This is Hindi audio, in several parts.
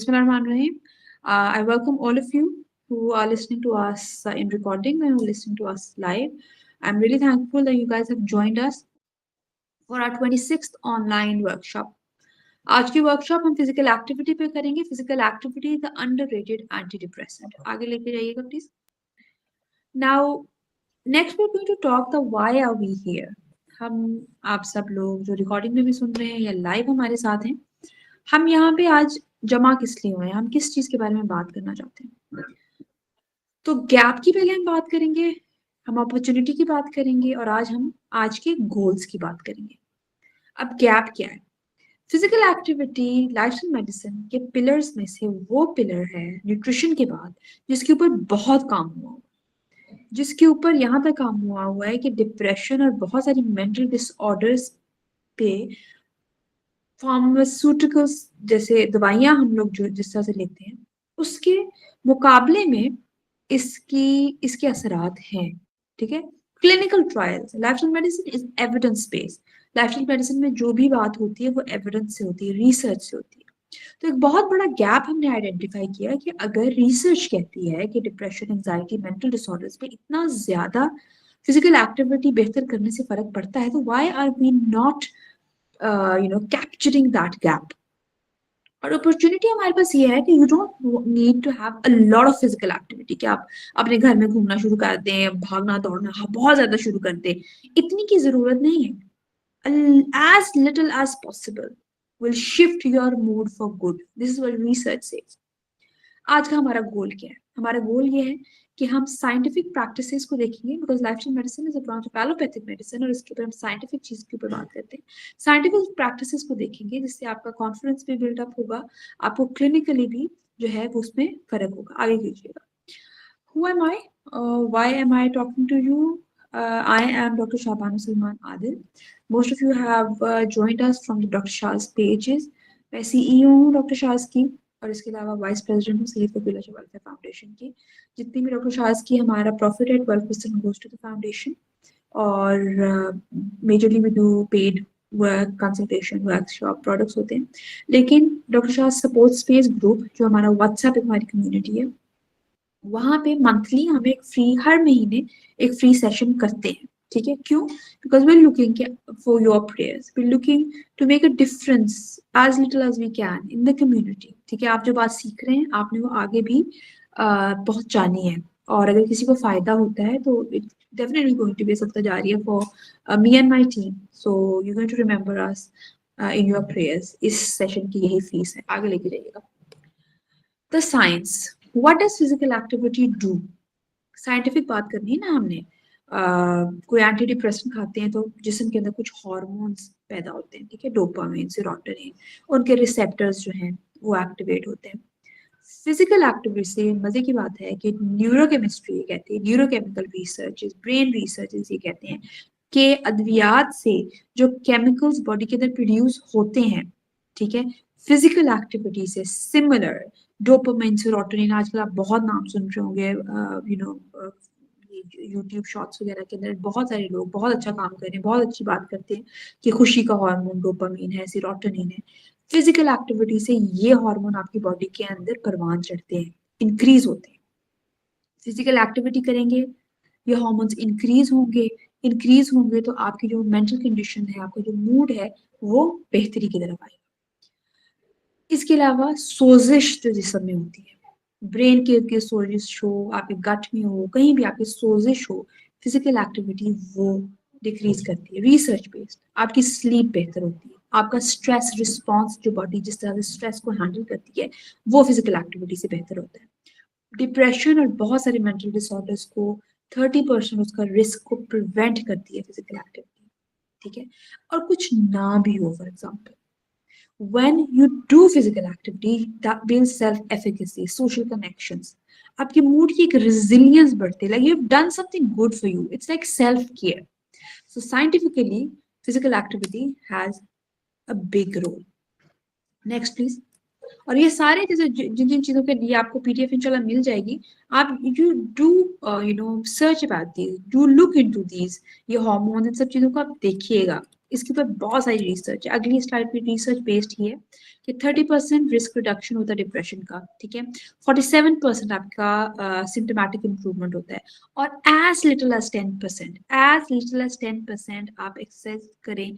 Bismillahirrahmanirrahim. I welcome all of you who are listening to us in recording and who are listening to us live. I'm really thankful that you guys have joined us for our 26th online workshop. आज की वर्कशॉप हम फिजिकल एक्टिविटी पे करेंगे. Physical activity the underrated anti depressant. आगे लेके जाइएगा please. Now next we are going to talk the why are we here. हम आप सब लोग जो रिकॉर्डिंग में भी सुन रहे हैं या लाइव हमारे साथ हैं, हम यहाँ पे आज जमा किस लिए हुए हैं, हम किस चीज के बारे में बात करना चाहते हैं. तो गैप की पहले हम बात करेंगे, हम अपॉर्चुनिटी की बात करेंगे और आज हम आज के गोल्स की बात करेंगे. अब गैप क्या है? फिजिकल एक्टिविटी लाइफस्टाइल मेडिसिन के पिलर्स में से वो पिलर है न्यूट्रिशन के बाद जिसके ऊपर बहुत काम हुआ, जिसके ऊपर यहाँ तक काम हुआ है कि डिप्रेशन और बहुत सारी मेंटल डिसऑर्डर्स पे फार्मास्यूटिकल्स जैसे दवाइयां हम लोग जो जिस तरह से लेते हैं उसके मुकाबले में इसके असरात हैं. ठीक है. Clinical trials. Lifestyle medicine is evidence based. Lifestyle medicine में जो भी बात होती है वो एविडेंस से होती है, रिसर्च से होती है. तो एक बहुत बड़ा गैप हमने आइडेंटिफाई किया कि अगर रिसर्च कहती है कि डिप्रेशन, एंजाइटी, मेंटल डिसऑर्डर्स पे इतना ज्यादा फिजिकल एक्टिविटी बेहतर करने से फर्क पड़ता है, तो why are we not capturing that gap. और अपॉर्चुनिटी हमारे पास ये है कि you don't need to have a lot of physical activity कि आप अपने घर में घूमना शुरू कर दें, भागना दौड़ना बहुत ज्यादा शुरू कर दें. इतनी की जरूरत नहीं है. as little as possible will shift your mood for good. This is what research says. आज का हमारा गोल क्या है? हमारा गोल ये है कि हम साइंटिफिक प्रैक्टिसेस को देखेंगे, because lifestyle medicine is a branch of allopathic medicine और इसके ऊपर हम साइंटिफिक चीज के ऊपर बात करते हैं. साइंटिफिक प्रैक्टिसेस को देखेंगे जिससे आपका कॉन्फिडेंस भी बिल्डअप होगा, आपको क्लिनिकली भी जो है वो उसमें फर्क होगा. आगे कीजिएगा. Who am I? Why am I talking to you? I am Dr. Shabana Salman Adil. Most of you have joined us from the Dr. Shah's pages. मैं CEO हूँ डॉक्टर शाहज की और इसके अलावा वाइस प्रेसिडेंट हूँ सैयद कबीला वेलफेयर फाउंडेशन की. जितनी भी डॉक्टर शाहज की हमारा प्रॉफिट है 12% गोज टू द फाउंडेशन और majorly we do paid work, consultation, workshop, products होते हैं. लेकिन doctor Shah support space group जो हमारा व्हाट्सएप हमारी कम्युनिटी है, वहां पे मंथली हम एक फ्री हर महीने एक फ्री सेशन करते हैं. ठीक है. क्यों? Because we are looking for your prayers, we are looking to make a difference as little as we can in the community. ठीक है. आप जो बात सीख रहे हैं आपने वो आगे भी पहुंचानी है और अगर किसी को फायदा होता है तो it definitely going to be सत्ता जारिया for me and my team. So you're going to remember us in your prayers. इस सेशन की यही फीस है. आगे लेके जाइएगा. The science. What does physical activity do? Scientific बात करनी है ना हमने. कोई एंटी डिप्रेसेंट खाते हैं तो जिस्म के अंदर कुछ हार्मोन्स पैदा होते हैं. ठीक है. डोपामाइन, सेरोटोनिन, उनके रिसेप्टर्स जो हैं वो एक्टिवेट होते हैं. फिजिकल एक्टिविटी से मजे की बात है कि न्यूरोकेमिस्ट्री ये कहती है, न्यूरोकेमिकल रिसर्चेस, ब्रेन रिसर्चेस ये कहते हैं कि अद्वियात से जो केमिकल्स बॉडी के अंदर प्रोड्यूस होते हैं, ठीक है, फिजिकल एक्टिविटी से सिमिलर. डोपामाइन, सेरोटोनिन, आजकल आप बहुत नाम सुन रहे होंगे यूट्यूब शॉर्ट्स वगैरह के अंदर. बहुत सारे लोग बहुत अच्छा काम कर रहे हैं, बहुत अच्छी बात करते हैं कि खुशी का हार्मोन डोपामाइन है, सेरोटोनिन है. फिजिकल एक्टिविटी से ये हार्मोन आपकी बॉडी के अंदर परवान चढ़ते हैं, इंक्रीज होते हैं. फिजिकल एक्टिविटी करेंगे ये हार्मोन्स इंक्रीज होंगे तो आपकी जो मेंटल कंडीशन है, आपका जो मूड है वो बेहतरी की तरफ आएगा. इसके अलावा सोजिश जो जिस्म में होती है, ब्रेन के सोजिश हो, आपके गट में हो, कहीं भी आपकी सोजिश हो, फिजिकल एक्टिविटी वो डिक्रीज करती है. Research based. आपकी स्लीप बेहतर होती है, आपका स्ट्रेस रिस्पॉन्स जो बॉडी जिस तरह से स्ट्रेस को हैंडल करती है वो फिजिकल एक्टिविटी से बेहतर होता है. डिप्रेशन और बहुत सारे मेंटल डिसऑर्डर्स को 30% उसका रिस्क को प्रिवेंट करती है फिजिकल एक्टिविटी. ठीक है. और कुछ ना भी हो, for example when you do physical activity that builds self-efficacy, social connections, आपके मूड की एक resilience बढ़ती है. Like you've done something good for you. It's like self-care. So scientifically, physical activity has a big role. Next, please. और ये सारे जैसे जिन जिन चीजों के लिए आपको पीडीएफ इंशाल्लाह मिल जाएगी, आप you do search about these, do look into these. ये हार्मोन इन सब चीजों को आप देखिएगा. इसके ऊपर बहुत सारी रिसर्च है। अगली स्लाइड पे रिसर्च बेस्ड ही है कि 30% रिस्क रिडक्शन होता है डिप्रेशन का, ठीक है। 47% आपका सिम्टोमेटिक इंप्रूवमेंट होता है। और as little as 10%, as little as 10% आप एक्सरसाइज करें,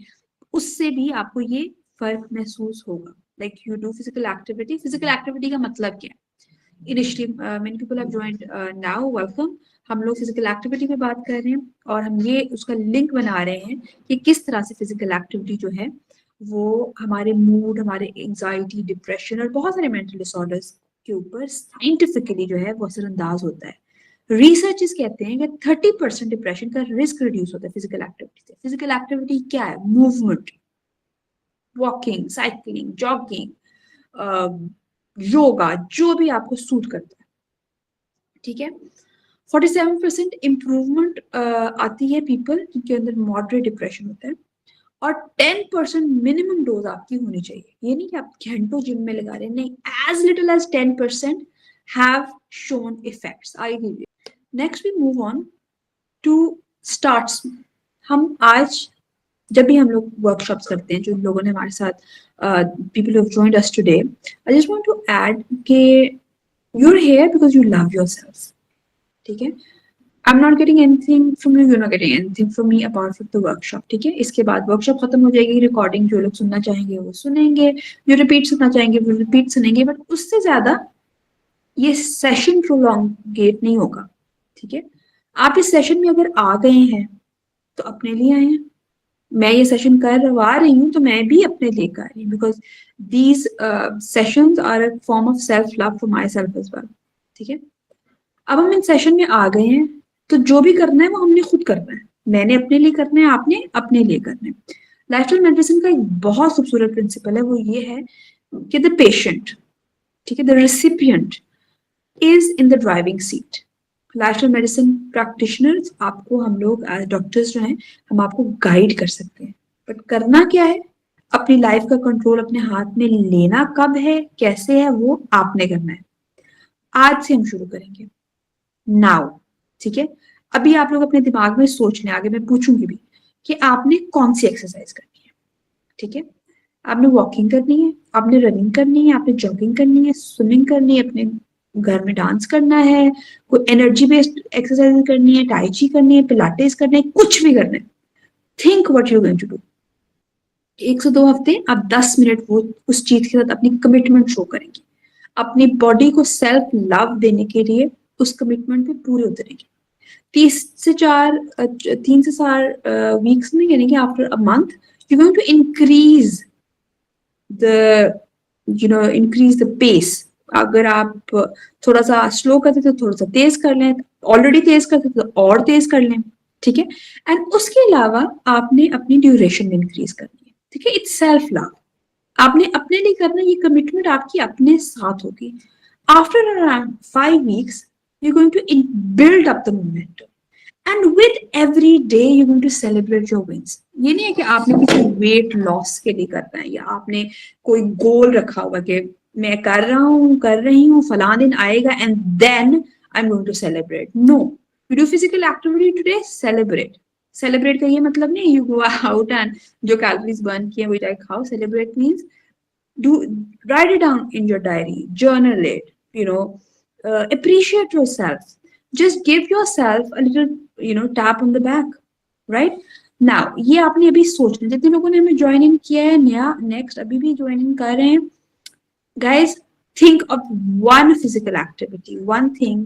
उससे भी आपको ये फर्क महसूस होगा। Like you do physical activity. Physical activity का मतलब क्या है? Initially many people have joined now, welcome. हम लोग फिजिकल एक्टिविटी पे बात कर रहे हैं और हम ये उसका लिंक बना रहे हैं कि किस तरह से फिजिकल एक्टिविटी जो है वो हमारे मूड, हमारे एंजाइटी, डिप्रेशन और बहुत सारे मेंटल डिसऑर्डर्स के ऊपर साइंटिफिकली जो है वो असरअंदाज होता है। रिसर्चर्स कहते हैं कि 30% डिप्रेशन का रिस्क रिड्यूस होता है फिजिकल एक्टिविटी से। फिजिकल एक्टिविटी क्या है? Movement, walking, cycling, jogging, yoga, जो भी आपको सूट करता है, ठीक है। 47% इम्प्रूवमेंट आती है पीपल जिनके अंदर मॉडरेट डिप्रेशन होता है। और 10% मिनिमम डोज आपकी होनी चाहिए। ये नहीं कि आप घंटों जिम में लगा रहे हैं, नहीं, as little as 10% have shown effects. I give you. Next we move on to starts. हम आज जब भी हम लोग वर्कशॉप्स करते हैं, जो लोगों ने हमारे साथ people have joined us today, I just want to add के you are here because you love yourself, ठीक है। I'm not getting anything from you, you're not getting anything from me apart from the workshop, ठीक है। इसके बाद वर्कशॉप खत्म हो जाएगी, रिकॉर्डिंग जो लोग सुनना चाहेंगे वो सुनेंगे, जो रिपीट सुनना चाहेंगे वो रिपीट सुनेंगे, बट उससे ज्यादा ये सेशन प्रोलॉन्गेट नहीं होगा, ठीक है। आप इस सेशन में अगर आ गए हैं तो अपने लिए आए हैं। मैं ये सेशन करवा रही हूँ तो मैं भी अपने लिए कर रही हूँ, because these sessions are a form of self love for myself as well, ठीक है। अब हम इन सेशन में आ गए हैं तो जो भी करना है वो हमने खुद करना है। मैंने अपने लिए करना है, आपने अपने लिए करना है। लाइफस्टाइल मेडिसिन का एक बहुत खूबसूरत प्रिंसिपल है, वो ये है कि द पेशेंट, ठीक है, the recipient is in the driving seat. Lifestyle medicine practitioners, आपको हम लोग एज डॉक्टर्स जो हैं हम आपको गाइड कर सकते हैं, बट करना क्या है? अपनी लाइफ का कंट्रोल अपने हाथ में लेना कब है, कैसे है, वो आपने करना है। आज से हम शुरू करेंगे, नाउ, ठीक है। अभी आप लोग अपने दिमाग में सोच लें, आगे मैं पूछूंगी भी कि आपने कौन सी एक्सरसाइज करनी है, ठीक है। आपने वॉकिंग करनी है, आपने रनिंग करनी है, आपने जॉगिंग करनी है, स्विमिंग करनी है, अपने घर में डांस करना है, कोई एनर्जी बेस्ड एक्सरसाइज करनी है, टाइची करनी है, पिलाटेस करना है, कुछ भी करना है। Think what you going to do. 1 से 2 हफ्ते आप 10 मिनट वो उस चीज के साथ अपनी कमिटमेंट शो करेंगे, अपनी बॉडी को सेल्फ लव देने के लिए उस कमिटमेंट पे पूरे उतरेंगे। 3 से 4 वीक्स में, यानी कि after a month you going to increase the increase the pace. अगर आप थोड़ा सा स्लो करते तो थोड़ा सा तेज कर लें, ऑलरेडी तेज करते तो और तेज कर लें, ठीक है। एंड उसके अलावा आपने अपनी ड्यूरेशन इंक्रीज करनी है, ठीक है। इट्स सेल्फ लव, आपने अपने लिए करना, ये कमिटमेंट आपकी अपने साथ होगी। After around 5 weeks you're going to build up the momentum, and with every day you're going to celebrate your wins. ये नहीं है कि आपने किसी वेट लॉस के लिए करना है या आपने कोई गोल रखा हुआ कि मैं कर रहा हूँ, कर रही हूँ, फलां दिन आएगा and then I am going to celebrate. No, you do physical activity today, celebrate. Celebrate का ये मतलब नहीं यू गो आउट एंड जो कैलोरीज बर्न किए वही जाके खाओ। Celebrate means do write it down in your diary, journal it, appreciate yourself, just give yourself a little tap on the back, right? now ये आपने अभी सोचना, जितने लोगों ने हमें ज्वाइन इन किया है नया, नेक्स्ट अभी भी ज्वाइन इन कर रहे हैं, guys, think of one physical activity, one thing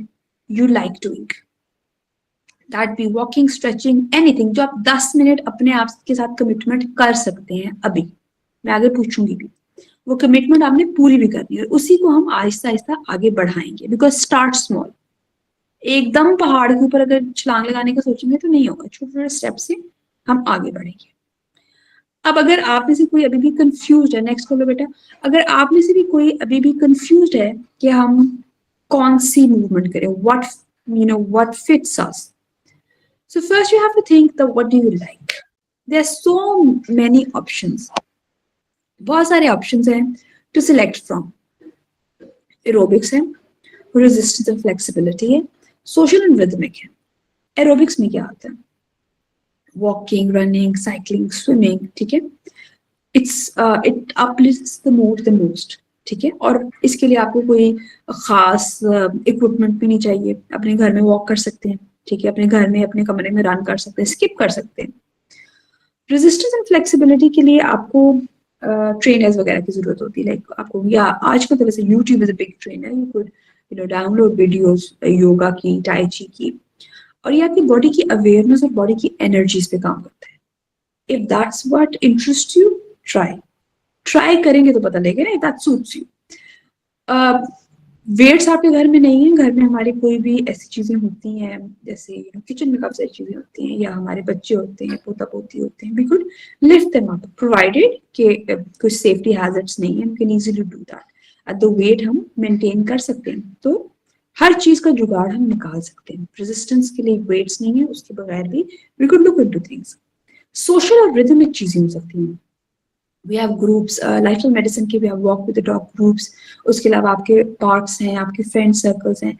you like doing, that be walking, stretching, anything जो आप 10 मिनट अपने आप के साथ कमिटमेंट कर सकते हैं। अभी मैं आगे पूछूंगी भी, वो कमिटमेंट आपने पूरी भी करनी है, उसी को हम आहिस्ता आहिस्ता आगे बढ़ाएंगे। बिकॉज स्टार्ट स्मॉल, एकदम पहाड़ के ऊपर अगर छलांग लगाने का सोचेंगे तो नहीं होगा, छोटे छोटे स्टेप से हम आगे बढ़ेंगे। अब अगर आप में से कोई अभी भी कंफ्यूज है, नेक्स्ट बोलो बेटा, अगर आप में से भी कोई अभी भी कंफ्यूज है कि हम कौन सी मूवमेंट करें, what fits us, so first you have to think the what do you like. There are so many options, बहुत सारे ऑप्शंस हैं टू सिलेक्ट फ्रॉम। एरोबिक्स है, रेजिस्टेंस एंड फ्लेक्सिबिलिटी है, सोशल एंड रिदमिक है। एरोबिक्स में क्या आता है? वॉकिंग, रनिंग, साइकिलिंग, स्विमिंग, ठीक है। It uplifts the mood the most, ठीक है। और इसके लिए आपको कोई खास इक्विपमेंट भी नहीं चाहिए, अपने घर में वॉक कर सकते हैं, ठीक है। अपने घर में अपने कमरे में रन कर सकते हैं, स्किप कर सकते हैं। रेजिस्टेंस एंड फ्लेक्सिबिलिटी के लिए आपको ट्रेनर्स वगैरह की जरूरत होती है, लाइक आपको, या आज के तरह से YouTube is a big trainer, you could download videos yoga की, टाई ची की, और ये आपकी बॉडी की अवेयरनेस और बॉडी की एनर्जीज पे काम करता है। If that's what interest you, try try करेंगे तो पता लगेगा ना, दैट सूट्स यू। वेट्स आपके घर में नहीं है, घर में हमारी कोई भी ऐसी चीजें होती हैं, जैसे किचन में काफी सारी चीजें होती हैं, या हमारे बच्चे होते हैं, पोता पोती होते हैं, we could lift them up, provided कि कुछ सेफ्टी हैजर्ड्स नहीं है, we can easily do that at the weight हम मेंटेन कर सकते हैं। तो हर चीज का जुगाड़ हम निकाल सकते हैं। रेजिस्टेंस के लिए वेट्स नहीं है, उसके बगैर भी we could look into things. Social और रिदमिक चीजें हो सकती हैं। We have groups, lifestyle medicine के, we have walk with the dog groups. उसके अलावा आपके पार्क्स हैं, आपके फ्रेंड सर्कल्स हैं।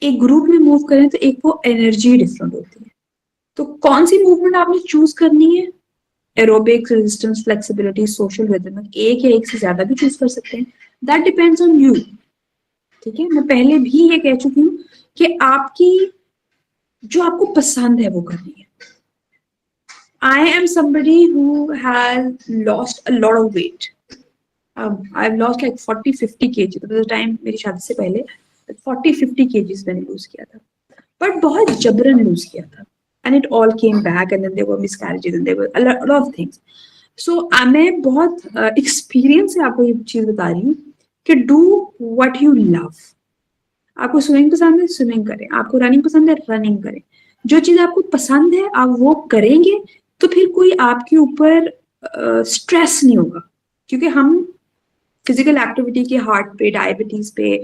एक ग्रुप में मूव करें तो एक वो एनर्जी डिफरेंट होती है। तो कौन सी मूवमेंट आपने चूज करनी है? Aerobics, resistance, flexibility, social rhythm, एक या एक से ज्यादा भी चूज कर सकते हैं, दैट डिपेंड्स ऑन यू, ठीक है। मैं पहले भी ये कह चुकी हूँ कि आपकी जो आपको पसंद है वो करनी है। I am somebody who has lost a lot of weight. I've lost like 40-50 kg. तो टाइम मेरी शादी से पहले 40-50 kgs मैंने लूज किया था, बट बहुत जबरन लूज किया था, and it all came back, and then there were miscarriages and there were a lot of things. So मैं बहुत एक्सपीरियंस से आपको ये चीज बता रही हूँ कि do what you love. आपको स्विमिंग पसंद है, स्विमिंग करें। आपको रनिंग पसंद है, रनिंग करें। जो चीज आपको पसंद है आप वो करेंगे तो फिर कोई आपके ऊपर स्ट्रेस नहीं होगा, क्योंकि हम फिजिकल एक्टिविटी के हार्ट पे, डायबिटीज पे,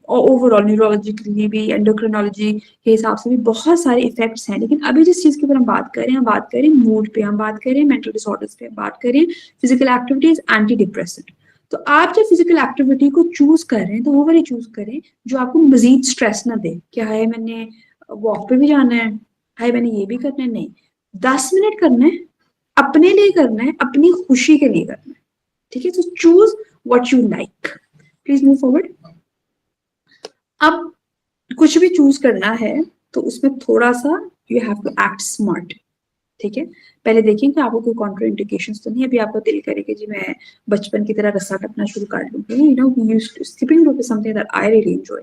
ओवरऑल न्यूरोलॉजिकली भी, एंडोक्रिनोलॉजी के हिसाब से भी बहुत सारे इफेक्ट्स हैं। लेकिन अभी जिस चीज के ऊपर हम बात कर रहे हैं, हम बात करें मूड पे, हम बात करें मेंटल डिसऑर्डर्स पे, बात करें फिजिकल एक्टिविटीज, एंटी डिप्रेसेंट। तो आप जब फिजिकल एक्टिविटी को चूज कर रहे हैं तो वो वाली चूज करें जो आपको मजीद स्ट्रेस ना दे, कि हाय मैंने वॉक पे भी जाना है, हाय मैंने ये भी करना है। नहीं, 10 मिनट करना है, अपने लिए करना है, अपनी खुशी के लिए करना है, ठीक है। तो choose what you like. Please move forward. अब कुछ भी चूज करना है तो उसमें थोड़ा सा you have to act smart, ठीक है। पहले देखें कि आपको कोई कॉन्ट्रा इंडिकेशंस तो नहीं। अभी आपका दिल करे कि जी मैं बचपन की तरह रस्सा टपना शुरू कर लूंगी, skipping rope is something that I really enjoy,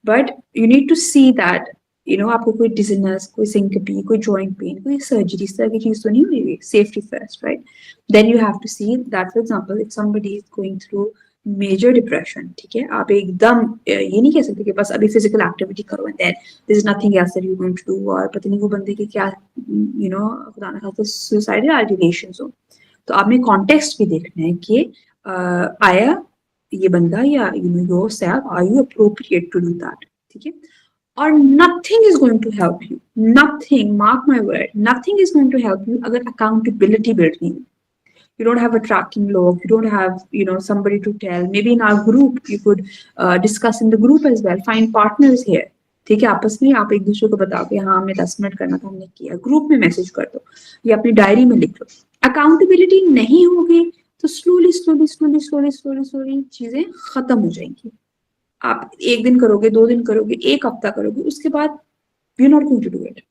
but you need to see that आपको कोई डिजीनेस, कोई सिंकपी, कोई जॉइंट पेन, कोई सर्जरी, इस तरह की चीज तो नहीं हो रही। Safety first, right. Then you have to see that, for example, if somebody is going through major depression, ठीक है, आप एकदम ये नहीं कह सकते कि बस अभी फिजिकल एक्टिविटी करो and then there is nothing else that you going to do, और पता नहीं वो बंदे के क्या खुदा ना खास्ता सुसाइडल आइडिएशंस हो। तो आपने कॉन्टेक्स्ट भी देखना है कि आया ये बंदा, या yourself, are you appropriate to do that, ठीक है। और nothing is going to help you, nothing, mark my word, nothing is going to help you अगर अकाउंटेबिलिटी बिल्ड नहीं। You don't have a tracking log, you don't have somebody to tell. Maybe in our group you could discuss in the group as well, find partners here, ठीक है। आपस में आप एक दूसरे को बताओ कि हाँ हमें 10 मिनट करना था, हमने किया। ग्रुप में मैसेज कर दो या अपनी डायरी में लिख लो। अकाउंटेबिलिटी नहीं होगी तो slowly slowly slowly slowly slowly slowly चीजें खत्म हो जाएंगी। आप एक दिन करोगे, 2 दिन करोगे, एक हफ्ता करोगे, उसके बाद you not going to do it.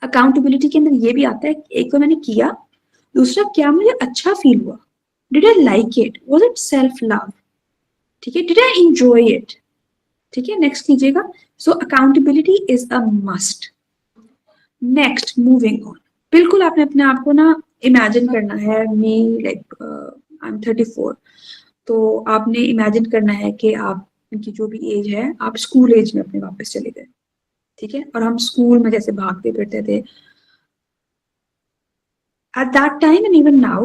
Accountability के अंदर ये भी आता है, एक तो मैंने किया, दूसरा क्या मुझे अच्छा फील हुआ, did I like it, was it self love, ठीक है, डिड आई एंजॉय इट, ठीक है। नेक्स्ट कीजिएगा। So accountability is a must. Next, moving on. बिल्कुल आपने अपने आप को ना इमेजिन करना है, मी लाइक आई एम 34, तो आपने इमेजिन करना है कि आप की जो भी एज है, आप स्कूल एज में अपने वापस चले गए, ठीक है। और हम स्कूल में जैसे भागते फिरते थे, at that time and even now,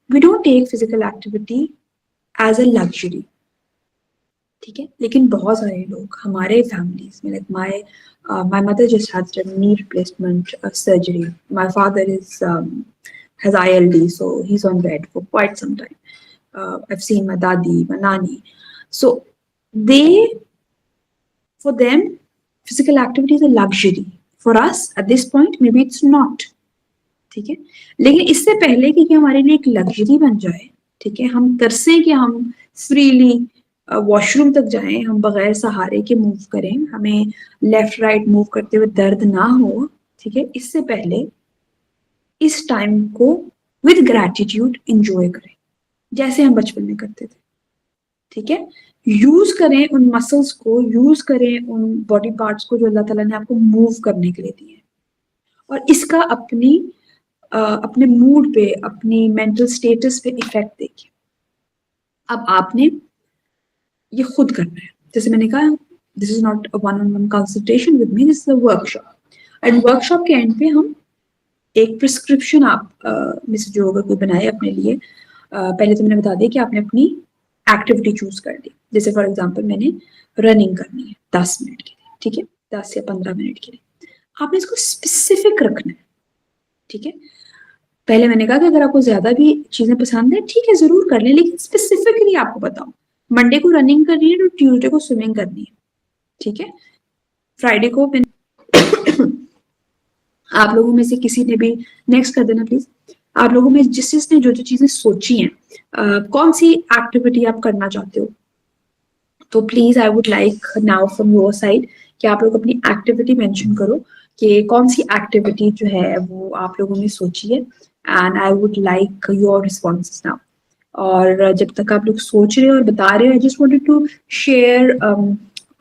we don't take physical activity as a luxury, ठीक है। लेकिन बहुत सारे लोग हमारे फैमिलीज में, like my mother just had a knee replacement surgery, my father is has ILD, so he's on bed for quite some time. I've seen my dadi, my nani, so they, for them, physical activity is a luxury. For us at this point may be it's not, ठीक है। लेकिन इससे पहले कि हमारे लिए एक लग्जरी बन जाए, ठीक है, हम तरसें कि हम फ्रीली वॉशरूम तक जाएं, हम बगैर सहारे के मूव करें, हमें लेफ्ट राइट मूव करते हुए दर्द ना हो, ठीक है, इससे पहले इस टाइम को विद ग्रैटिट्यूड एंजॉय करें जैसे हम बचपन में करते थे, ठीक है। यूज करें उन मसल्स को, यूज करें उन बॉडी पार्ट्स को जो अल्लाह ताला ने आपको मूव करने के लिए दिए, और इसका अपने मूड पे, अपनी मेंटल स्टेटस पे इफेक्ट देखिए। अब आपने ये खुद करना है, जैसे मैंने कहा, this is not a one on one consultation with me, this is a workshop. And workshop के एंड पे हम एक प्रिस्क्रिप्शन आप में से जो अगर कोई बनाए अपने लिए, पहले तो मैंने बता दिया कि आपने अपनी एक्टिविटी चूज कर दी। जैसे फॉर एग्जांपल मैंने रनिंग करनी है 10 मिनट के लिए, ठीक है, 10 या 15 मिनट के लिए। आपने इसको स्पेसिफिक रखना है, ठीक है। पहले मैंने कहा कि अगर आपको ज्यादा भी चीजें पसंद है, ठीक है, जरूर कर लें, लेकिन स्पेसिफिकली आपको बताओ, मंडे को रनिंग करनी है तो ट्यूसडे को स्विमिंग करनी है, ठीक है। फ्राइडे को आप लोगों में से किसी ने भी, नेक्स्ट कर देना प्लीज, आप लोगों में जिसने जो जो चीजें सोची हैं, कौन सी एक्टिविटी आप करना चाहते हो, तो please I would like now from your side कि आप लोग अपनी एक्टिविटी मेंशन करो कि कौन सी एक्टिविटी जो है वो आप लोगों ने सोची है, and I would like your responses now. और जब तक आप लोग सोच रहे हो और बता रहे हो, I just wanted to share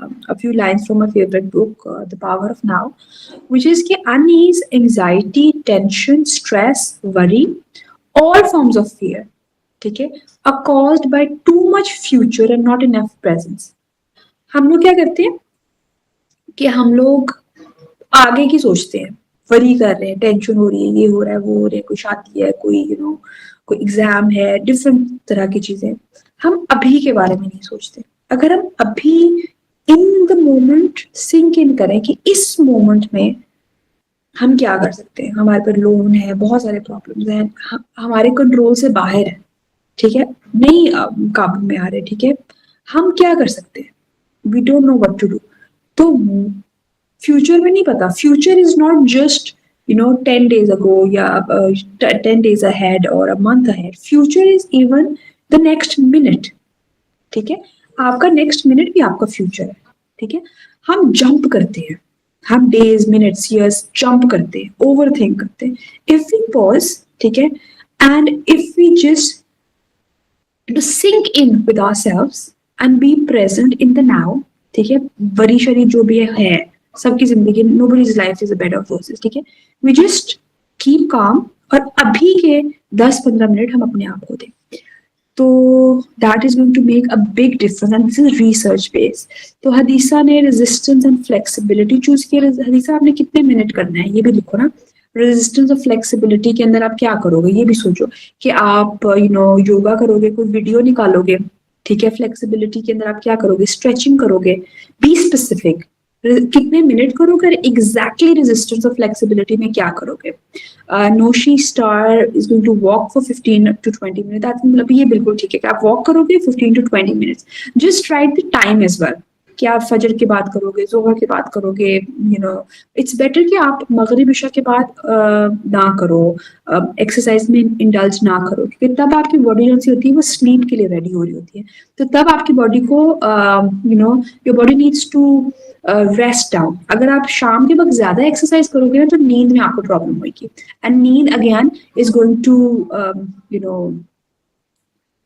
a few lines from my favorite book, The Power of Now, which is कि unease, anxiety, tension, stress, worry, all forms of fear, ठीक है, are caused by too much future and not enough presence। हम लोग क्या करते हैं कि हम लोग आगे की सोचते हैं, वरी कर रहे हैं, टेंशन हो रही है, ये हो रहा है, वो हो रहा है, कोई शादी है, कोई कोई एग्जाम है, डिफरेंट तरह की चीजें, हम अभी के बारे में नहीं सोचते। अगर हम अभी in the moment sink in करें कि इस मोमेंट में हम क्या कर सकते हैं, हमारे पर लोन है, बहुत सारे प्रॉब्लम्स हैं, हमारे कंट्रोल से बाहर है, ठीक है, नहीं काबू में आ रहे, ठीक है, हम क्या कर सकते हैं, we don't know what to do. तो फ्यूचर में नहीं पता, future is not just 10 days ago या 10 days ahead और a month ahead, future is even the next minute, ठीक है, आपका नेक्स्ट मिनट भी आपका फ्यूचर है, ठीक है। हम जंप करते हैं, हम डेज, मिनट्स, ईयर्स जंप करते हैं, ओवर थिंक करते हैं। इफ वी पॉज, ठीक है, and if we just to sink in with ourselves and be present in the now, ठीक है, वरी शरी जो भी है, सबकी जिंदगी, nobody's life is a bed of roses, ठीक है, we just keep calm और अभी के 10-15 मिनट हम अपने आप को दें, तो that is going to make a big difference and this is research based। तो हदीसा ने रेजिस्टेंस एंड फ्लेक्सिबिलिटी चूज किया। हदीसा आपने कितने मिनट करना है ये भी लिखो ना। रेजिस्टेंस और फ्लेक्सिबिलिटी के अंदर आप क्या करोगे ये भी सोचो कि आप योगा करोगे, कोई वीडियो निकालोगे, ठीक है। फ्लेक्सिबिलिटी के अंदर आप क्या करोगे, स्ट्रेचिंग करोगे, बी स्पेसिफिक, कितने मिनट करोगे, एग्जैक्टली रेजिस्टेंस और फ्लेक्सिबिलिटी में क्या करोगे। Noshi star is going to walk for 15 to 20 minute, मतलब ये बिल्कुल ठीक है कि आप वॉक करोगे 15 to 20 minutes. Just write the time as well, कि आप फजर के बाद करोगे, जोहर के बाद करोगे, इट्स बेटर कि आप मगरिब इशा के बाद ना करो, एक्सरसाइज में इंडल्ज ना करो, क्योंकि तब आपकी बॉडी जो सी होती है वो स्लीप के लिए रेडी हो रही होती है। तो तब आपकी बॉडी को your body needs to rest down. अगर आप शाम के वक्त ज्यादा एक्सरसाइज करोगे ना तो नींद में आपको प्रॉब्लम होगी, एंड नींद अगेन इज गोइंग टू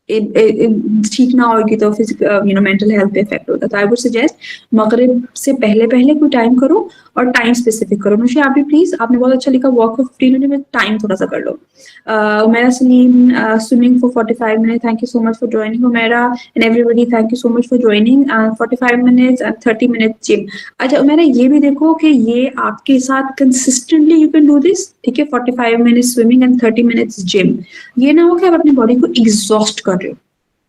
ठीक ना होगी तो फिजिकल मेंटल हेल्थ पे इफेक्ट होगा। तो आई वुड सजेस्ट मगरिब से पहले पहले कोई टाइम करो और टाइम स्पेसिफिक करो। मुझे आप भी प्लीज, आपने बहुत अच्छा लिखा वॉक फॉर 15 मिनट में, टाइम थोड़ा सा कर लो। मेरा Saleem swimming for 45 minute, thank you so much for joining. मेरा and everybody thank you so much for joining. 45 minutes and 30 minute gym. अच्छा मेरा ये भी देखो कि ये आपके साथ consistently you can do this, ठीक है। 45 minute swimming and 30 minutes gym. ये ना हो कि आप अपनी बॉडी को एग्जॉस्ट कर रहे हो,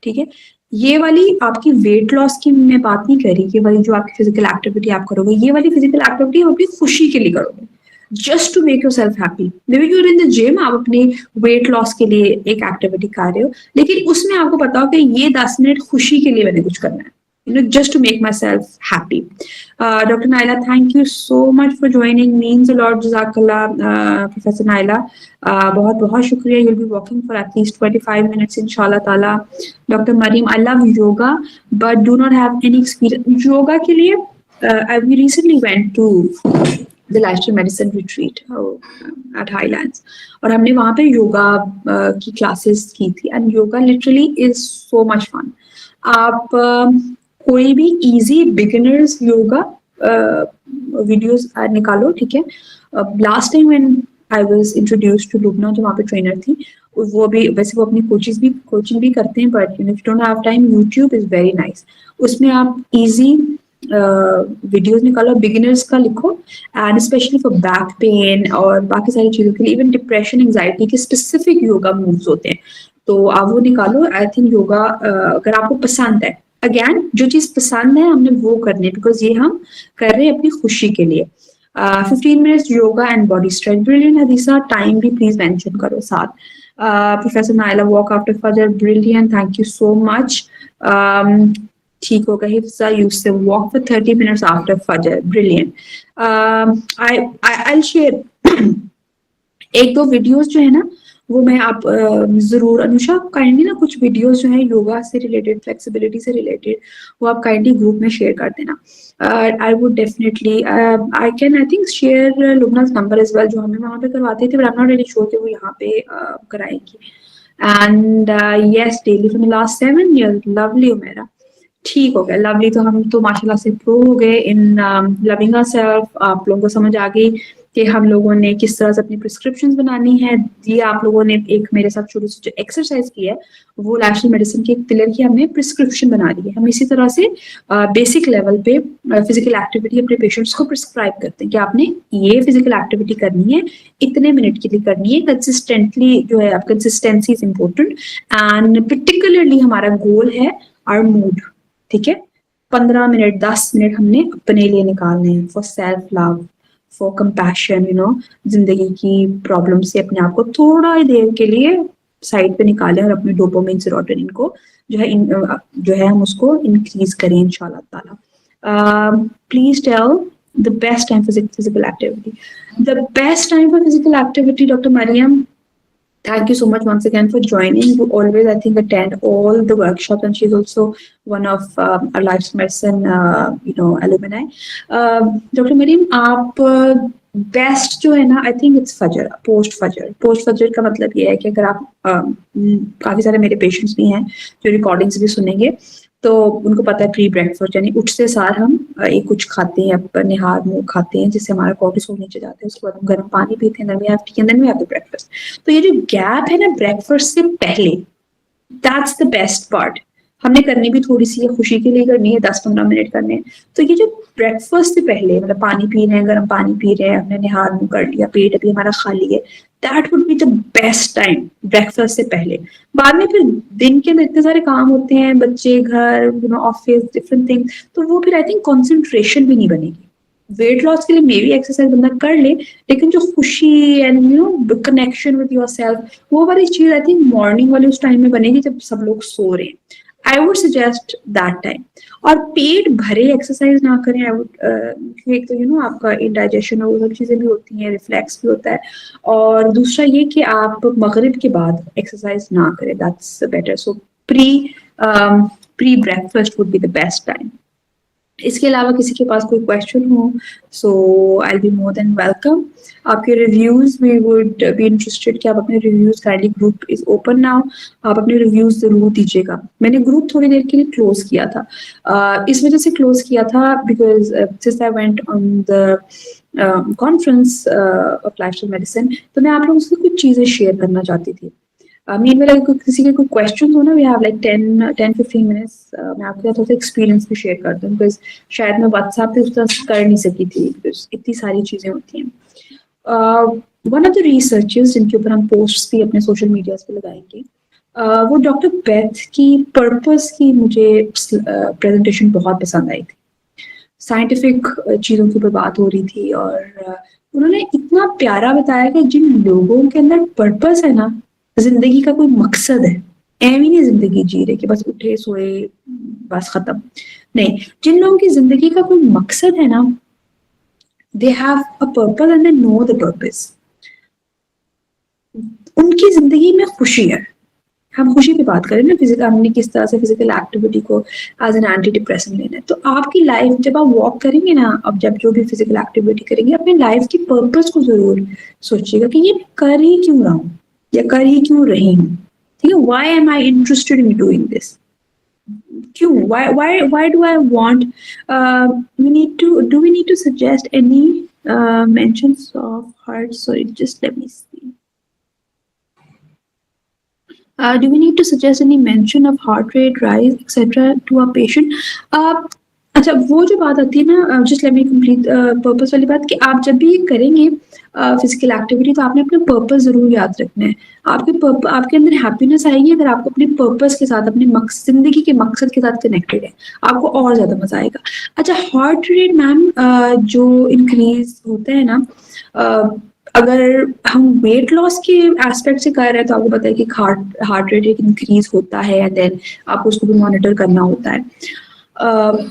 ठीक है। ये वाली आपकी वेट लॉस की मैं बात नहीं कर रही, ये वाली जो आपकी फिजिकल एक्टिविटी आप करोगे, ये वाली फिजिकल एक्टिविटी आप अपनी खुशी के लिए करोगे, just to make yourself happy. Maybe you are in the gym, आप अपनी वेट लॉस के लिए एक एक्टिविटी कर रहे हो, लेकिन उसमें आपको पता हो कि ये 10 मिनट खुशी के लिए मैंने कुछ करना है, just to make myself happy. Dr. Naila, thank you so much for joining. Means a lot. Jazakallah, Professor Naila. बहुत बहुत शुक्रिया. You'll be walking for at least 25 minutes, inshallah taala. Dr. Mariam, I love yoga, but do not have any experience. Yoga के लिए, we recently went to the lifestyle medicine retreat at Highlands, और हमने वहाँ पे योगा की क्लासेस की थी. And yoga literally is so much fun. आप कोई भी इजी बिगिनर्स योगा वीडियोस निकालो, ठीक है. Last time when I was introduced to Lubna, जो वहाँ पे ट्रेनर थी, वो भी वैसे वो अपनी कोचिंग भी करते हैं, but if you don't have time, YouTube is very nice. उसमें आप इजी वीडियोस निकालो, बिगिनर्स का लिखो, and specially for back pain और बाकी सारी चीज़ों के लिए, इवन डिप्रेशन, एंग्जाइटी के स्पेसिफिक योगा मूव्स होते हैं, तो आप वो निकालो. आई थिंक योगा अगर आपको पसंद है, अगेन जो चीज़ पसंद है हमने वो करनी है, बिकॉज ये हम कर रहे हैं अपनी खुशी के लिए. 15 minutes yoga and body stretch. Brilliant Hadisa, time भी प्लीज मेंशन करो साथ. प्रोफेसर नाइला, वॉक आफ्टर फजर. Brilliant, thank you so much. ठीक होगा. Hifza Yusuf, walk for 30 minutes after फजर. ब्रिलियंट. आई शेयर एक दो वीडियोस जो है ना, वो मैं आप जरूर, अनुषा काइंडली ना कुछ वीडियोस जो है योगा से रिलेटेड, फ्लेक्सिबिलिटी से रिलेटेड, वो आप काइंडली ग्रुप में शेयर कर देना. I would definitely, I can I think share लुबना's नंबर एज वेल, जो हमें वहाँ पे करवाते थे, but I am not really sure कि वो यहाँ पे कराएंगी. And yes, daily for the last 7 years. Lovely Umera. ठीक हो गया. लवली, तो हम तो माशाल्लाह से प्रो हो गए इन लविंग आवरसेल्फ. आप लोगों को समझ आ गई कि हम लोगों ने किस तरह से अपनी प्रिस्क्रिप्शंस बनानी है. ये आप लोगों ने एक मेरे साथ शुरू से जो एक्सरसाइज की है, वो लाइफस्टाइल मेडिसिन की एक पिलर की हमने प्रिस्क्रिप्शन बना दी है. हम इसी तरह से बेसिक लेवल पे फिजिकल एक्टिविटी अपने पेशेंट्स को प्रिस्क्राइब करते हैं कि आपने ये फिजिकल एक्टिविटी करनी है, इतने मिनट के लिए करनी है, कंसिस्टेंटली जो है. आप consistency is important, and particularly हमारा गोल है आवर मूड, ठीक है. 15 मिनट 10 मिनट हमने अपने लिए निकालने हैं, for self love, for compassion, जिंदगी की प्रॉब्लम से अपने आप को थोड़ा ही देर के लिए साइड पे निकालें, और अपने डोपामिन, सेरोटोनिन को जो है हम उसको इंक्रीज करें, इंशाल्लाह ताला. Please tell the best time for physical activity. The best time for physical activity, Dr. Mariam, thank you so much once again for joining. You always, I think, attend all the workshops, and she's also one of our Lifestyle Medicine, alumni. Dr. Mariam, आप बेस्ट जो है ना, आई थिंक इट्स फजर, पोस्ट फजर का मतलब ये है कि अगर आप काफी सारे मेरे पेशेंट्स भी हैं जो रिकॉर्डिंग्स भी सुनेंगे, तो उनको पता है प्री ब्रेकफास्ट, यानी उठते सार हम एक कुछ खाते हैं, निहार मुंह खाते हैं, जिससे हमारा कोर्टिसोल नीचे जाता है. उसके बाद हम गर्म पानी पीते हैं, then we have tea and then we have the breakfast. तो ये जो गैप है ना ब्रेकफास्ट से पहले, दैट्स द बेस्ट पार्ट. हमने करनी भी थोड़ी सी खुशी के लिए करनी है, 10-15 मिनट करने हैं. तो ये जो ब्रेकफास्ट से पहले, मतलब पानी पी रहे हैं, गर्म पानी पी रहे हैं, हमने निहार मुंह कर लिया, पेट अभी हमारा खाली है, that would be the best time, breakfast से पहले. बाद में फिर दिन के अंदर इतने सारे काम होते हैं, बच्चे, घर, ऑफिस, डिफरेंट थिंग्स, तो वो फिर आई थिंक कॉन्सेंट्रेशन भी नहीं बनेगी. वेट लॉस के लिए मे बी एक्सरसाइज बंदा कर ले, लेकिन जो खुशी and connection with your self, वो वाली चीज आई थिंक मॉर्निंग वाले उस टाइम में बनेगी जब सब लोग सो रहे हैं. I would suggest that time. और पेट भरे एक्सरसाइज ना करें. आई वुड, एक तो आपका इंडाइजेशन और वो सब चीजें भी होती हैं, रिफ्लेक्स भी होता है, और दूसरा ये कि आप मगरिब के बाद एक्सरसाइज ना करें, that's better. So pre breakfast would be the best time. इसके अलावा किसी के पास कोई क्वेश्चन हो, so I will be more than welcome. आपके reviews, we would be interested कि आप अपने reviews, kindly group is open now, आप अपने रिव्यूज जरूर दीजिएगा. मैंने ग्रुप थोड़ी देर के लिए क्लोज किया था, इस वजह से क्लोज किया था because since I went on the conference of lifestyle medicine, तो मैं आप लोगों से कुछ चीजें शेयर करना चाहती थी. मीनवाइल किसी के कोई क्वेश्चन हो ना, वी हैव लाइक 10-15 मिनट्स. मैं आपके साथ थोड़ा एक्सपीरियंस भी शेयर करती हूँ, बिकॉज शायद मैं व्हाट्सएप पे उस तरह कर नहीं सकी थी, बिकॉज इतनी सारी चीजें होती हैं. वन ऑफ द रिसर्चर्स जिनके ऊपर हम पोस्ट भी अपने सोशल मीडिया पे लगाएंगे, वो डॉक्टर बेथ की पर्पस की मुझे प्रेजेंटेशन बहुत पसंद आई थी. साइंटिफिक चीज़ों के ऊपर बात हो रही थी, और उन्होंने इतना प्यारा बताया कि जिन लोगों के अंदर पर्पस है ना, जिंदगी का कोई मकसद है, एवं नहीं जिंदगी जी रहे कि बस उठे सोए बस खत्म। नहीं, जिन लोगों की जिंदगी का कोई मकसद है ना, they have a purpose and they know the purpose, उनकी जिंदगी में खुशी है। हम खुशी की बात करें ना, फिजिकल हमने किस तरह से फिजिकल एक्टिविटी को एज एन एंटी डिप्रेसेंट लेना है, तो आपकी लाइफ जब आप वॉक करेंगे ना, अब जब जो भी फिजिकल एक्टिविटी करेंगे, अपने लाइफ की पर्पस को जरूर सोचिएगा कि ये मैं कर ही क्यों रहा हूँ या कर ही क्यों रही हूँ। ठीक है, why am I interested in doing this, क्यों, why do I want, we need to, do we need to suggest any mentions of heart, sorry just let me see, do we need to suggest any mention of heart rate rise etc to our patient? uh, अच्छा, वो जो बात आती है ना, just let me complete purpose वाली बात, कि आप जब भी ये करेंगे फिजिकल एक्टिविटी, तो आपने अपना पर्पस जरूर याद रखना है। आपके अंदर हैप्पीनेस आएगी अगर आपको अपने पर्पस के साथ, अपने जिंदगी के मकसद के साथ कनेक्टेड है, आपको और ज्यादा मजा आएगा। अच्छा, हार्ट रेट मैम जो इंक्रीज होता है ना, अगर हम वेट लॉस के एस्पेक्ट से कर रहे हैं, तो आपको पता है कि हार्ट रेट एक इंक्रीज होता है, एंड देन आपको उसको भी मॉनिटर करना होता है।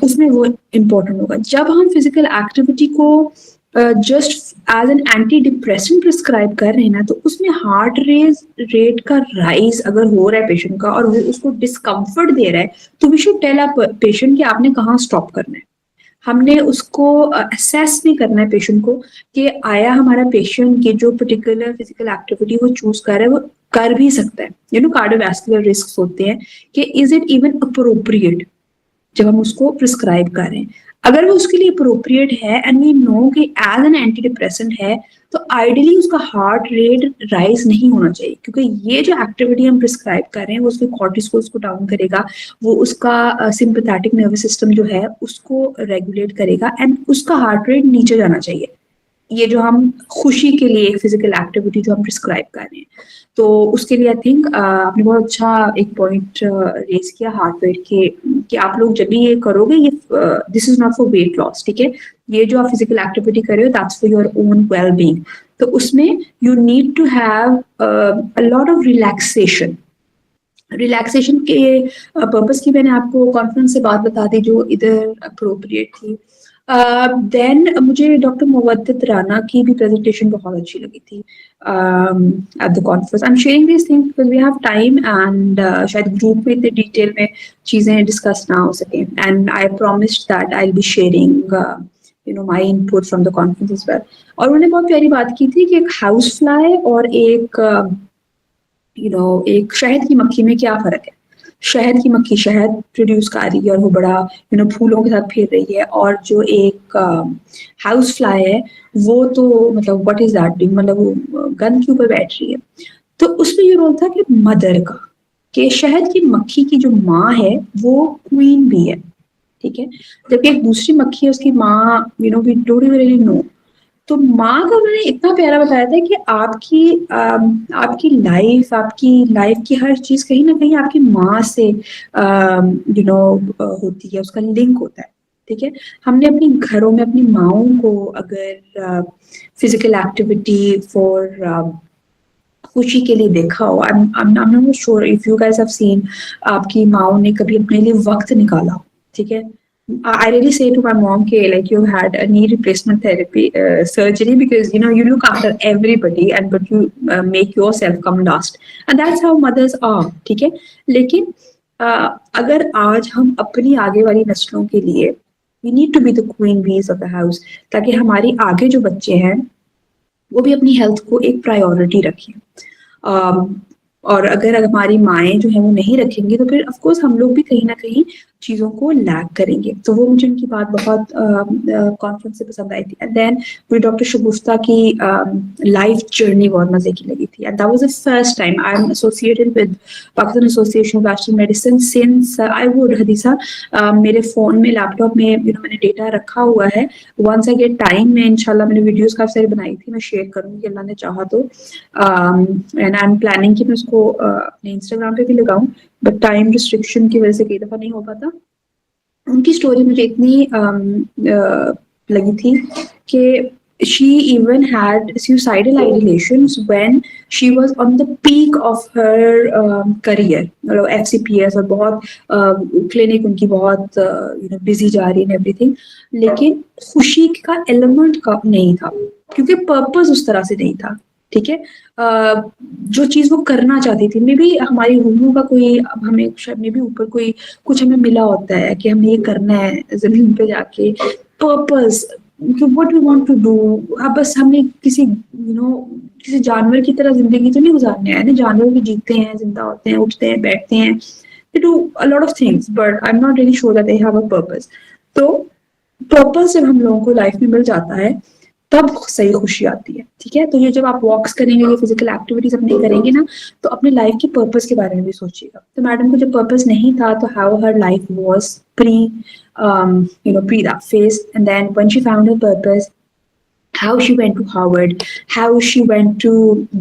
उसमें वो इम्पोर्टेंट होगा। जब हम फिजिकल एक्टिविटी को just as an anti depressant prescribe कर रहे हैं ना, तो उसमें हार्ट रेट का राइज अगर हो रहा है पेशेंट का, और वो उसको डिस्कम्फर्ट दे रहा है, तो we should tell a patient कि आपने कहाँ स्टॉप करना है। हमने उसको असेस भी करना है पेशेंट को, कि आया हमारा पेशेंट ये जो पर्टिकुलर फिजिकल एक्टिविटी वो चूज कर रहा है, वो कर भी सकता है। यू नो, कार्डियोवैस्कुलर रिस्क होते हैं, कि इज इट इवन अप्रोप्रिएट जब हम उसको प्रिस्क्राइब कर रहे हैं। अगर वो उसके लिए अप्रोप्रिएट है एंड वी नो कि एज एन एंटी डिप्रेसेंट है, तो आइडियली उसका हार्ट रेट राइज नहीं होना चाहिए, क्योंकि ये जो एक्टिविटी हम प्रिस्क्राइब कर रहे हैं वो उसके कॉर्टिसोल्स को डाउन करेगा, वो उसका सिंपैथेटिक नर्वस सिस्टम जो है उसको रेगुलेट करेगा, एंड उसका हार्ट रेट नीचे जाना चाहिए। ये जो हम खुशी के लिए एक फिजिकल एक्टिविटी जो हम प्रिस्क्राइब कर रहे हैं, तो उसके लिए आई थिंक आपने बहुत अच्छा एक पॉइंट रेज किया हार्ट रेट के, कि आप लोग जब भी ये करोगे, ये this is not for weight loss, ठीक है, ये जो आप फिजिकल एक्टिविटी कर रहे हो that's for your own well being. तो उसमें you need to have a lot of relaxation. Relaxation के पर्पस की मैंने आपको कॉन्फ्रेंस से बात बता दी जो इधर अप्रोप्रिएट थी। देन मुझे डॉक्टर मुवद्दित राना की भी प्रेजेंटेशन बहुत अच्छी लगी थी at the conference. I am sharing this thing because we have time, and शायद ग्रुप में इतने डिटेल में चीजें डिस्कस ना हो सके, and I promised that I will be sharing you know my input from the conference as well. और उन्होंने बहुत प्यारी बात की थी कि एक हाउस फ्लाई और एक यू नो एक शहद की मक्खी में क्या फर्क है। शहद की मक्खी शहद प्रोड्यूस कर रही है और वो बड़ा यू नो फूलों के साथ फिर रही है, और जो एक हाउस फ्लाई है वो तो मतलब व्हाट इज दैट डूइंग, मतलब वो गंद के ऊपर बैठ रही है। तो उसमें ये रोल था कि मदर का, कि शहद की मक्खी की जो माँ है वो क्वीन भी है, ठीक है, जबकि एक दूसरी मक्खी है उसकी माँ you know we don't really know. तो माँ का उन्होंने इतना प्यारा बताया था कि आपकी लाइफ की हर चीज कहीं ना कहीं आपकी माँ से यू नो होती है, उसका लिंक होता है, ठीक है। हमने अपने घरों में अपनी माँओं को अगर फिजिकल एक्टिविटी फॉर खुशी के लिए देखा हो, I'm not sure if you guys have seen, आपकी माँओं ने कभी अपने लिए वक्त निकाला हो, ठीक है। I really say to my mom, okay, like you had a knee replacement therapy surgery because you know you look after everybody and but you make yourself come last, and that's how mothers are, ठीक है। लेकिन अगर आज हम अपनी आगे वाली नस्लों के लिए we need to be the queen bees of the house, ताकि हमारी आगे जो बच्चे हैं वो भी अपनी हेल्थ को एक प्रायोरिटी रखें। और अगर हमारी माएँ जो हैं वो नहीं रखेंगी, तो फिर ऑफ कोर्स हम लोग भी कहीं न कहीं चीज़ों को लैग करेंगे। तो वो मुझे उनकी बात बहुत कॉन्फ्रेंस से पसंद आई थी। एंड देन मुझे डॉक्टर शगुफ्ता की लाइफ जर्नी बहुत मज़े की लगी थी, and that was the first time I am associated with Pakistan association of western medicine since I would हदीसा, मेरे फ़ोन में, लैपटॉप में यू नो मैंने डेटा रखा हुआ है। वंस आई गेट टाइम मैं इंशाल्लाह, मैंने वीडियोज़ काफ़ी सारी बनाई थी, मैं शेयर करूँगी अल्लाह ने चाहा तो। एंड आई एम प्लानिंग कि मैं उसको अपने इंस्टाग्राम पे भी लगाऊं, बट टाइम रिस्ट्रिक्शन की वजह से कई दफ़ा नहीं हो पाता। उनकी स्टोरी मुझे इतनी लगी थी कि she even had suicidal ideations when she was on the peak of her career, मतलब FCPS, और बहुत क्लिनिक उनकी बहुत बिजी जा रही है एवरीथिंग, लेकिन खुशी का एलिमेंट का नहीं था, क्योंकि पर्पस उस तरह से नहीं था। ठीक है, जो चीज वो करना चाहती थी, मे बी हमारी रूहों का कोई, अब हमें शायद मे बी ऊपर कोई कुछ हमें मिला होता है कि हमें ये करना है जमीन पे जाके, पर्पस कि what we want to do. अब बस हमें किसी किसी जानवर की तरह जिंदगी तो नहीं गुजारने आए ना, जानवर भी जीते हैं, जिंदा होते हैं, उठते हैं, बैठते हैं, they do a lot of things, but I'm not really sure that they have a purpose. तो पर्पस जब हम लोगों को लाइफ में मिल जाता है तब सही खुशी आती है। ठीक है, तो ये जब आप वॉक्स करेंगे, ये फिजिकल एक्टिविटीज अपनी करेंगे ना, तो अपने लाइफ के पर्पस के बारे में भी सोचिएगा। तो मैडम को जब पर्पस नहीं था, तो how her life was pre pre that phase, and then when she found her purpose, how she went to Harvard, how she went to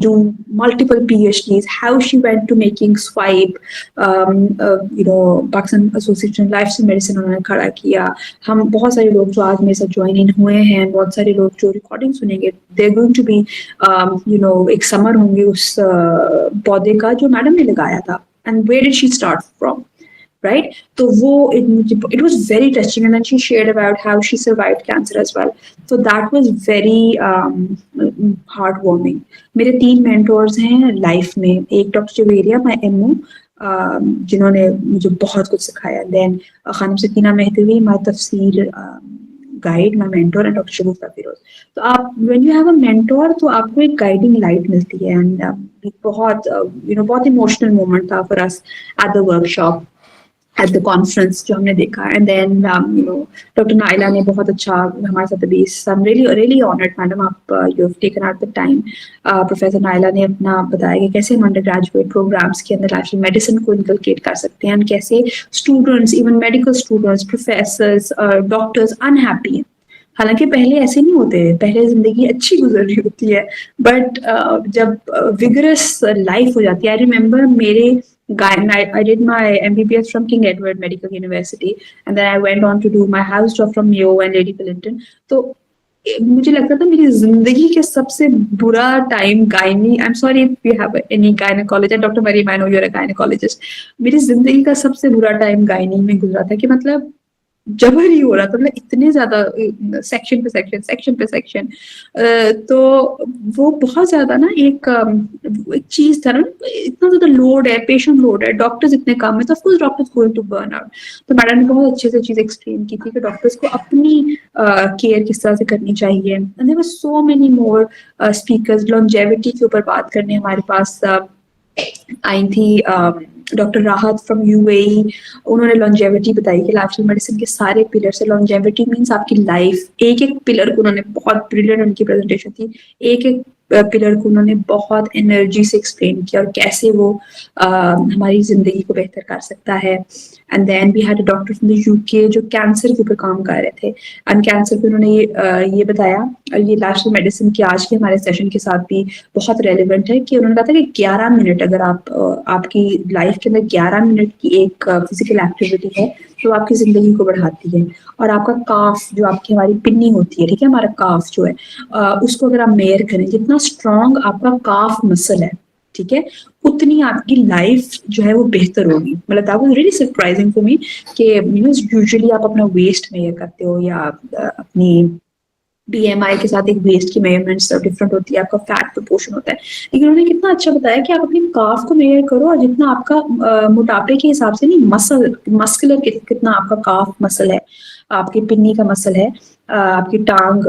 do multiple PhDs, how she went to making Swipe, Pakistan Association Life Medicine उन्होंने खड़ा किया। हम बहुत सारे लोग जो आज मेरे साथ ज्वाइन इन हुए हैं, बहुत सारे लोग जो रिकॉर्डिंग सुनेंगे, दे गोइंग टू बी एक समर होंगे उस पौधे का जो मैडम ने लगाया था, and where did she start from, right? So it was very touching, and then she shared about how she survived cancer as well. So that was very heartwarming. मेरे 3 mentors हैं लाइफ में, एक डॉक्टर जवेरिया, माय एमओ, जिन्होंने मुझे बहुत कुछ सिखाया, देन खानम सकीना मेहदवी, माय तफसीर guide, my mentor, and doctor Shagufta Firoz. तो आप when you have a mentor, तो आपको एक गाइडिंग लाइट मिलती है, एंड बहुत बहुत इमोशनल मोमेंट था for us at the workshop, at the conference जो हमने देखा। And then Dr. नाइला ने बहुत अच्छा हमारे साथ अभी, I'm really honored मैडम, आप you have taken out the time। Professor Naila ने अपना बताया कि कैसे हम अंडर ग्रेजुएट प्रोग्राम्स के अंदर लाइफ मेडिसिन को इनकलकेट कर सकते हैं, कैसे students, even medical students, professors, doctors unhappy हैं। हालांकि पहले ऐसे नहीं होते, पहले जिंदगी अच्छी गुजर रही होती है, बट जब विगरस लाइफ हो जाती है। आई रिमेम्बर मेरे I did my MBBS from King Edward Medical University, and then I went on to do my house job from Mayo and Lady Clinton. तो मुझे लगता था मेरी जिंदगी के सबसे बुरा time gynae, I am sorry if you have any gynaecologist, doctor Mariam, I know you are a gynaecologist, मेरी जिंदगी का सबसे बुरा टाइम गायनी में गुजरा था, कि मतलब जबर ही हो रहा था, मतलब इतने ज्यादा सेक्शन पे सेक्शन, तो वो बहुत ज्यादा ना एक चीज था ना, इतना ज्यादा लोड है, पेशेंट लोड है, डॉक्टर्स इतने कम है, तो of course doctors going to burn out. तो मैडम ने बहुत अच्छे से चीज एक्सप्लेन की थी कि डॉक्टर्स को अपनी केयर किस तरह से करनी चाहिए, and there were so many more speakers. Longevity के ऊपर बात करने हमारे पास आई थी डॉक्टर राहत फ्रॉम यूएई, उन्होंने लॉन्जेविटी बताई कि लाइफस्टाइल मेडिसिन के सारे पिलर से, लॉन्जेविटी मींस आपकी लाइफ, एक एक पिलर को उन्होंने, बहुत ब्रिलियंट उनकी प्रेजेंटेशन थी, एक एक पिलर को उन्होंने बहुत एनर्जी से एक्सप्लेन किया, और कैसे वो हमारी जिंदगी को बेहतर कर सकता है। And then we had a doctor from the UK जो कैंसर के ऊपर काम कर रहे थे, एंड कैंसर पे उन्होंने ये बताया, और ये लाइफस्टाइल मेडिसिन की आज के हमारे सेशन के साथ भी बहुत रेलिवेंट है, कि उन्होंने कहा था कि 11 मिनट अगर आपकी लाइफ के अंदर 11 मिनट की एक फिजिकल एक्टिविटी है, तो आपकी जिंदगी को बढ़ाती है। और आपका काफ, जो आपकी हमारी पिन्नी होती है, ठीक है, हमारा काफ जो है, उसको अगर आप मेयर करें, जितना स्ट्रॉन्ग आपका काफ मसल है, ठीक है, उतनी आपकी लाइफ जो है वो बेहतर होगी। मतलब that was really surprising for me कि यूजुअली आप अपना वेस्ट मेयर करते हो, या अपनी BMI के साथ एक वेस्ट की मेजरमेंट्स डिफरेंट होती है, आपका फैट प्रोपोर्शन होता है, लेकिन उन्होंने कितना अच्छा बताया कि आप अपनी काफ को मेजर करो, और जितना आपका मोटापे के हिसाब से नहीं, मस्कुलर कितना आपका काफ मसल है, आपकी पिन्नी का मसल है, आपकी टांग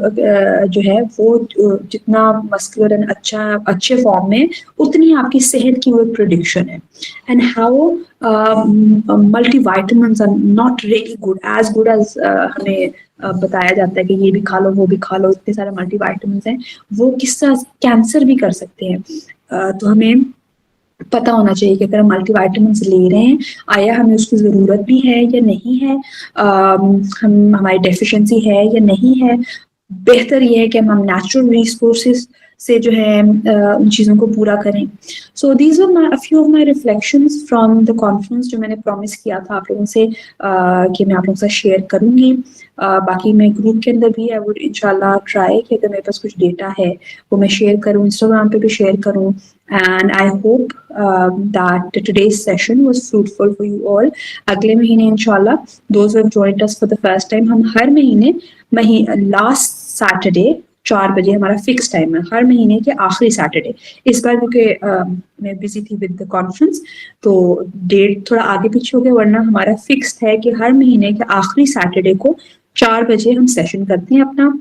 जो है वो जितना मस्कुलर एंड अच्छे फॉर्म में, उतनी आपकी सेहत की वो प्रोडिक्शन है। And how multivitamins are not really good as हमें बताया जाता है कि ये भी खा लो, वो भी खा लो, इतने सारे मल्टीविटामिन्स हैं, वो किस तरह कैंसर भी कर सकते हैं। तो हमें पता होना चाहिए कि अगर हम मल्टीविटामिन्स ले रहे हैं, आया हमें उसकी ज़रूरत भी है या नहीं है, हमारी डेफिशिएंसी है या नहीं है। बेहतर ये है कि हम नेचुरल रिसोर्सेज से जो है उन चीज़ों को पूरा करें। So these were a few of my reflections from the conference जो मैंने प्रॉमिस किया था आप लोगों से कि मैं आप लोगों से शेयर करूँगी। बाकी मैं ग्रुप के अंदर भी आई वुड इंशाल्लाह ट्राई कि अगर मेरे पास कुछ डेटा है वो मैं शेयर करूँ, इंस्टाग्राम पे भी शेयर करूँ। And I hope that today's session was fruitful for you all. अगले महीने इंशाल्लाह those have joined us for the first time हम हर महीने लास्ट सैटरडे 4 बजे हमारा फिक्स टाइम है, हर महीने के आखिरी सैटरडे। इस बार क्योंकि मैं बिजी थी विद द कॉन्फ्रेंस तो डेट थोड़ा आगे पीछे हो गया, वरना हमारा फिक्स है कि हर महीने के आखिरी सैटरडे को 4 बजे हम सेशन करते हैं अपना,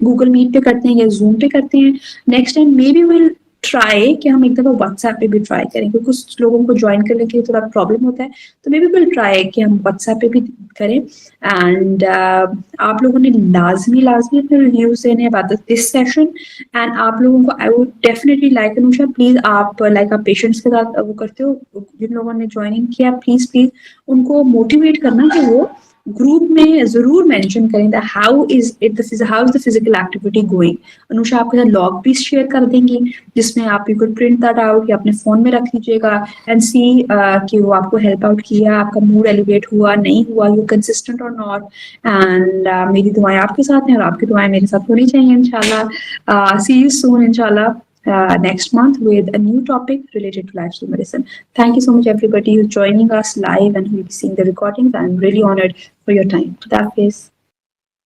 गूगल मीट पे करते हैं या जूम पे करते हैं। Next time may be will try कि हम एक दफ़ा व्हाट्सएप पे भी ट्राई करें, क्योंकि कुछ लोगों को ज्वाइन करने के लिए थोड़ा प्रॉब्लम होता है, तो मे बी विल ट्राई कि हम व्हाट्सएप पे भी करें। एंड आप लोगों ने लाजमी लाजमी अपने रिव्यूज देने अबाउट दिस सेशन। एंड आप लोगों को आई would definitely like Anusha, please आप लाइक आप पेशेंट्स के साथ वो करते हो, जिन लोगों ने ज्वाइनिंग किया प्लीज प्लीज उनको मोटिवेट करना कि वो ग्रुप में जरूर मेंशन करें that how is the physical activity going. Anusha आपके साथ लॉग भी शेयर कर देंगी जिसमें आप you can print that out या अपने फोन में रख लीजिएगा एंड सी कि वो आपको हेल्प आउट किया, आपका मूड एलिवेट हुआ नहीं हुआ, यू कंसिस्टेंट और नॉट। एंड मेरी दुआएं आपके साथ हैं और आपकी दुआएं मेरे साथ होनी चाहिए इंशाल्लाह। सी यू सून इंशाल्लाह next month with a new topic related to lifestyle medicine. Thank you so much everybody who's joining us live and who will be seeing the recordings. I'm really honored for your time. That is